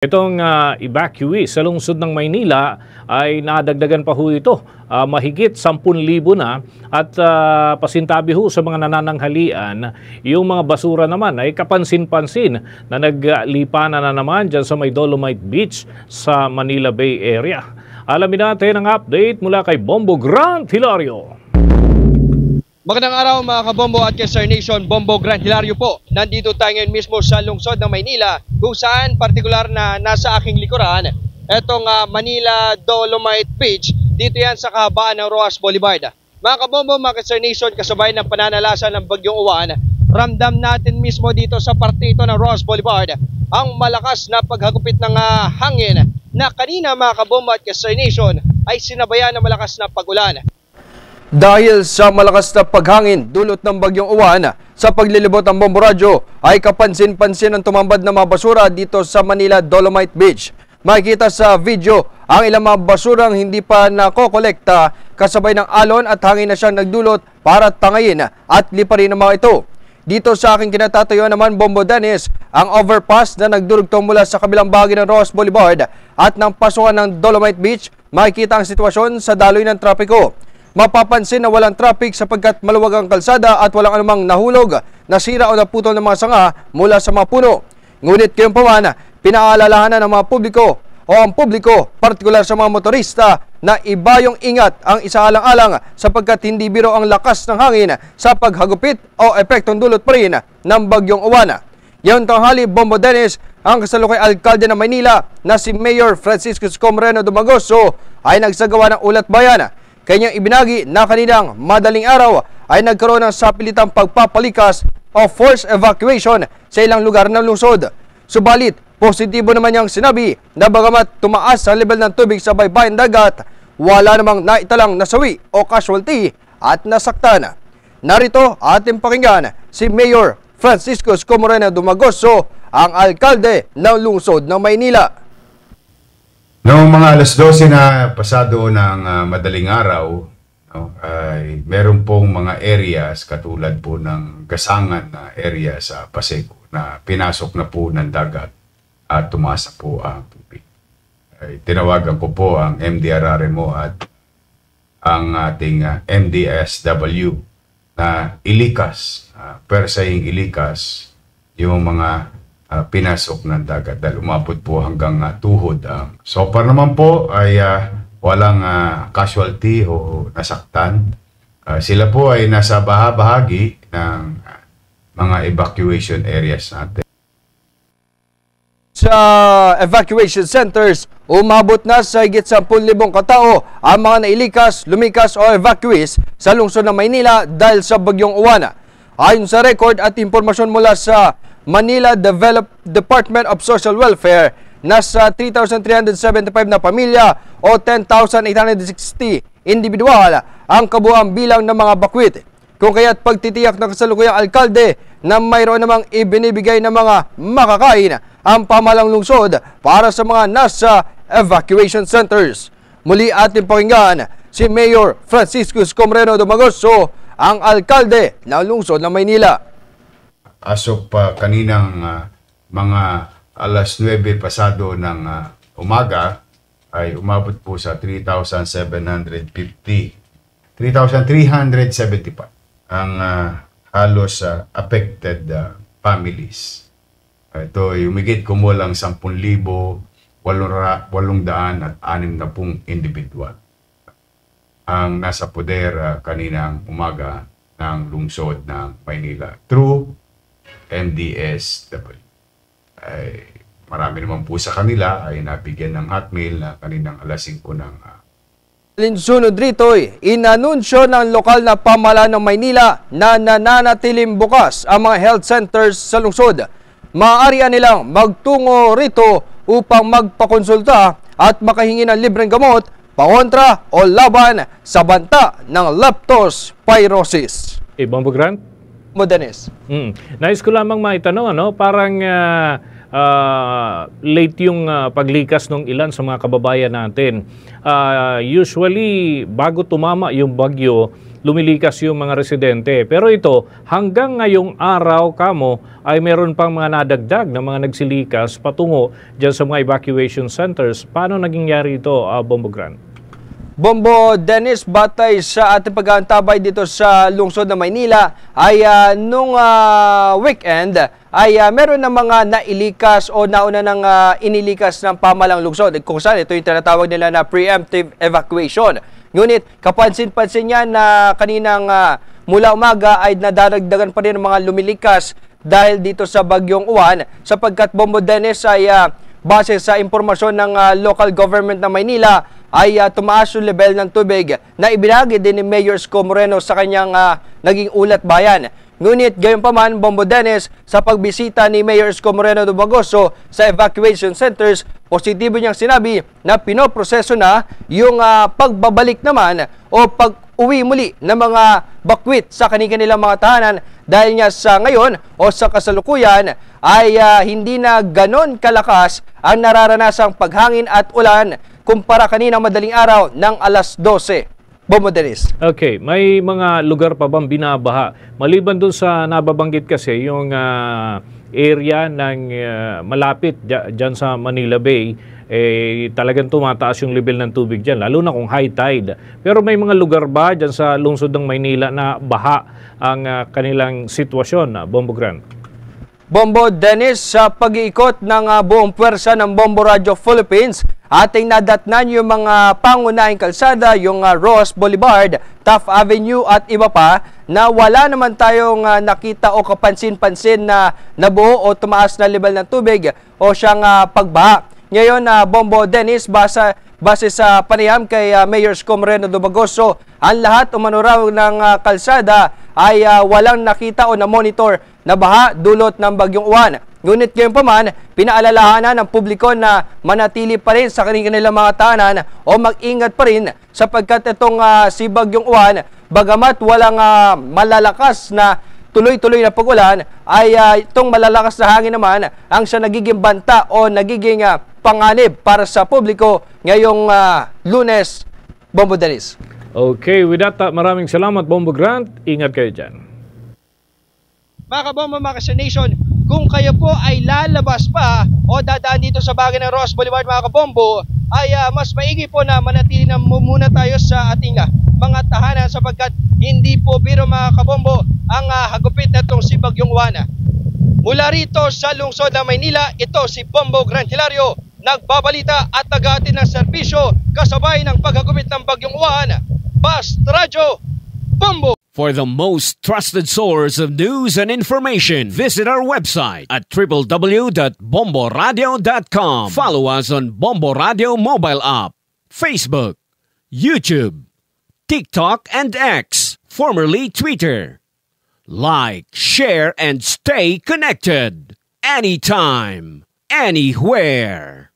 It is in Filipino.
Itong evacuee sa lungsod ng Maynila ay nadagdagan pa ho ito. Mahigit 10,000 na at pasintabi ho sa mga nanananghalian, yung mga basura naman ay kapansin-pansin na naglipanan na naman dyan sa may Dolomite Beach sa Manila Bay Area. Alamin natin ang update mula kay Bombo Grant Hilario. Magandang araw mga kabombo at Star Nation, Bombo Grant Hilario po. Nandito tayo ngayon mismo sa lungsod ng Maynila kung saan partikular na nasa aking likuran etong Manila Dolomite Beach. Dito yan sa kahabaan ng Roxas Boulevard. Mga kabombo, mga Star Nation, kasabay ng pananalasa ng Bagyong Uwan, ramdam natin mismo dito sa parte ito ng Roxas Boulevard ang malakas na paghagupit ng hangin na kanina mga kabombo at Star Nation ay sinabayan ng malakas na pagulan. Dahil sa malakas na paghangin dulot ng Bagyong Uwan, sa paglilibot ng Bombo Radyo ay kapansin-pansin ang tumambad na mga basura dito sa Manila Dolomite Beach. Makikita sa video ang ilang mga basurang hindi pa nakokolekta kasabay ng alon at hangin na siyang nagdulot para tangayin at liparin ang mga ito. Dito sa aking kinatatayuan naman, Bombo Dennis, ang overpass na nagdurugtong mula sa kabilang bahagi ng Roxas Boulevard at ng pasukan ng Dolomite Beach, makikita ang sitwasyon sa daloy ng trapiko. Mapapansin na walang traffic sapagkat maluwag ang kalsada at walang anumang nahulog, nasira o naputol ng mga sanga mula sa mga puno. Ngunit kayong paman, pinaalalahanan ng mga publiko o ang publiko, partikular sa mga motorista, na iba yung ingat ang isaalang-alang sapagkat hindi biro ang lakas ng hangin sa paghagupit o epektong dulot pa rin ng Bagyong Uwan. Ngayon tanghali, Bombo Dennis, ang kasalukay alkalde ng Maynila na si Mayor Francisco Moreno Dumagoso ay nagsagawa ng ulat bayan. Kanyang ibinagi na kaninang madaling araw ay nagkaroon ng sapilitang pagpapalikas o forced evacuation sa ilang lugar ng lungsod. Subalit, positibo naman niyang sinabi na bagamat tumaas ang level ng tubig sa baybayin dagat, wala namang naitalang nasawi o casualty at nasaktan. Narito ating pakinggan si Mayor Francisco Moreno Dumagoso, ang alkalde ng lungsod ng Maynila. Noong mga alas 12 na pasado ng madaling araw, ay meron pong mga areas katulad po ng Gasangan na area sa Paseco na pinasok na po ng dagat at tumaas po ang tubig. Ay, tinawagan ko po ang MDRRMO at ang ating MDSW na ilikas, per saying ilikas yung mga pinasok ng dagat dahil umabot po hanggang tuhod. So far naman po ay walang casualty o nasaktan. Sila po ay nasa bahagi ng mga evacuation areas natin. Sa evacuation centers, umabot na sa higit 10,000 katao ang mga nailikas, lumikas o evacuees sa lungsod ng Maynila dahil sa Bagyong Uwan. Ayon sa record at impormasyon mula sa Manila Department of Social Welfare, nasa 3,375 na pamilya o 10,860 individual ang kabuuang bilang ng mga bakwit. Kung kaya't pagtitiyak ng kasalukuyang alkalde na mayroon namang ibinibigay ng mga makakain ang pamahalang lungsod para sa mga nasa evacuation centers. Muli ating pakinggan si Mayor Francisco Moreno Dumagoso, ang alkalde ng lungsod ng Maynila. As of kaninang mga alas 9 pasado ng umaga ay umabot po sa 3,375 ang halos affected families. Ito ay umigit kumulang 10,860 individual ang nasa poder kaninang umaga ng lungsod ng Maynila through MDSW. Ay, marami naman po sa kanila ay nabigyan ng hot meal na kaninang alas 5 ng Linsunod rito, inanunsyo ng lokal na pamahalaan ng Maynila na nananatiling bukas ang mga health centers sa lungsod. Maaari nilang magtungo rito upang magpakonsulta at makahingi ng libreng gamot pangontra o laban sa banta ng leptospirosis. Bombo Grant? Dennis. Nais ko lamang maitanong, parang late yung paglikas ng ilan sa mga kababayan natin. Usually, bago tumama yung bagyo, lumilikas yung mga residente. Pero ito, hanggang ngayong araw kamo ay meron pang mga nadagdag na mga nagsilikas patungo dyan sa mga evacuation centers. Paano naging yari ito, Bombo Grant? Bombo Dennis, batay sa ating pag-aantabay dito sa lungsod ng Maynila ay nung weekend ay meron na mga nailikas o nauna ng inilikas ng pamalang lungsod. Kung saan ito yung tinatawag nila na preemptive evacuation. Ngunit kapansin-pansin niya na kaninang mula umaga ay nadaragdagan pa rin ng mga lumilikas dahil dito sa Bagyong Uwan sapagkat Bombo Dennis ay base sa impormasyon ng local government ng Maynila ay tumaas yung level ng tubig na ibinagi din ni Mayor Isko Moreno sa kanyang naging ulat bayan. Ngunit gayon pa man, Bombo Dennis, sa pagbisita ni Mayor Isko Moreno Dumagoso sa evacuation centers, positibo niyang sinabi na pinoproseso na yung pagbabalik naman o pag-uwi muli ng mga bakwit sa kanilang mga tahanan dahil nga sa ngayon o sa kasalukuyan ay hindi na ganon kalakas ang nararanasang paghangin at ulan kumpara kanina madaling araw ng alas 12. Bombo Dennis. Okay, may mga lugar pa bang binabaha? Maliban dun sa nababanggit kasi yung area ng malapit dyan sa Manila Bay, talagang tumataas yung level ng tubig dyan, lalo na kung high tide. Pero may mga lugar ba dyan sa lungsod ng Maynila na baha ang kanilang sitwasyon, Bombo Grant? Bombo Dennis, sa pag-iikot ng buong pwersa ng Bombo Radio Philippines, ating nadatnan yung mga pangunahing kalsada, yung Ross Boulevard, Taft Avenue at iba pa na wala naman tayong nakita o kapansin-pansin na nabuo o tumaas na level ng tubig o siyang pagbaha. Ngayon, Bombo Dennis, base sa panayam kay Mayor Isko Moreno Dumagoso, ang lahat umano raw ng kalsada ay walang nakita o na-monitor na baha dulot ng Bagyong Uwan. Ngunit ngayon pa man, pinaalalahanan ng publiko na manatili pa rin sa kanilang mga tahanan o mag-ingat pa rin sapagkat itong si Bagyong Uwan, bagamat walang malalakas na tuloy-tuloy na pag-ulan, ay itong malalakas na hangin naman ang siya nagiging banta o nagiging panganib para sa publiko ngayong Lunes. Bombo Dennis. Okay, with that, maraming salamat, Bombo Grant. Ingat kayo dyan. Mga kabombo, mga Nation, kung kayo po ay lalabas pa o dadaan dito sa bagay ng Ross Boulevard, mga kabombo, ay mas maigi po na manatili na muna tayo sa ating mga tahanan sapagkat hindi po biro, mga kabombo, ang hagupit na itong si Bagyong Uwan. Mula rito sa lungsod ng Maynila, ito si Bombo Grant Hilario, nagbabalita at nag-aatid ng serbisyo kasabay ng paghagupit ng Bagyong Uwan. Bast Radio Bombo! For the most trusted source of news and information, visit our website at www.bomboradio.com. Follow us on Bombo Radio mobile app, Facebook, YouTube, TikTok, and X, formerly Twitter. Like, share, and stay connected. Anytime, anywhere.